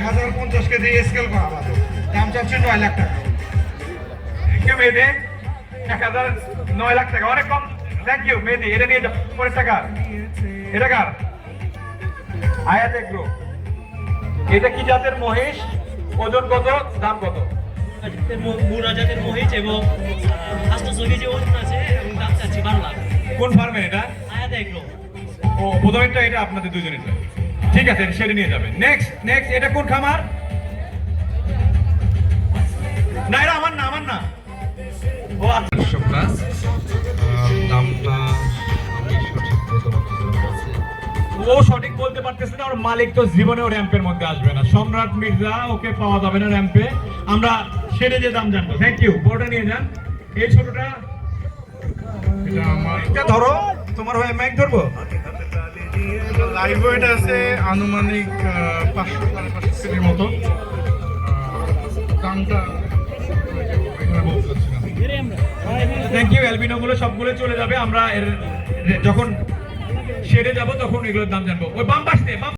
1050 KG scale করা আমাদের দাম চাচ্ছে 9 লাখ টাকা। থ্যাংক ইউ মেহেদি, 9 লাখ টাকা অনেক কম। থ্যাংক ইউ মেহেদি, এটা নিয়ে যাও। পরের টাকা এটা কার? আয়াত এগ্রো। এটা কি জাতের মহিষ? ওজন কত? দাম কত? মুরা জাতের মহিষ এবং 800 কেজি ওজন আছে এবং দাম চাচ্ছি 12 লাখ। কোন ফার্মের এটা? আয়াত এগ্রো। ও প্রথমেরটা, এটা আপনাদের দুজনের। ঠিক আছে, সেটা নিয়ে যাবেন। নেক্সট এটা কোন খামার? না এটা আমার না। ও আচ্ছা, প্লাস দামটা আমি সঠিক বলতে পারছি না। ও সঠিক বলতে পারতেছে না। ওর মালিক তো জীবনেও র্যাম্পের মধ্যে আসবে না। সম্রাট মির্জা, ওকে পাওয়া যাবে না র্যাম্পে। আমরা সেটা যে দাম জানবো। Thank you. বড়টা নিয়ে যান। এই ছোটটা এটা আমার এটা ধরো, তোমার হয়ে মাইক ধরবো। লাইভ ওয়েট আছে আনুমানিক 500 কেজির মতো। দামটা এখানে বলতে পারছি না। Thank you. অ্যালবিনো গুলো সবগুলো চলে যাবে। আমরা যখন সেরে যাব তখন এগুলোর দাম জানবো। ওই বাম পাশে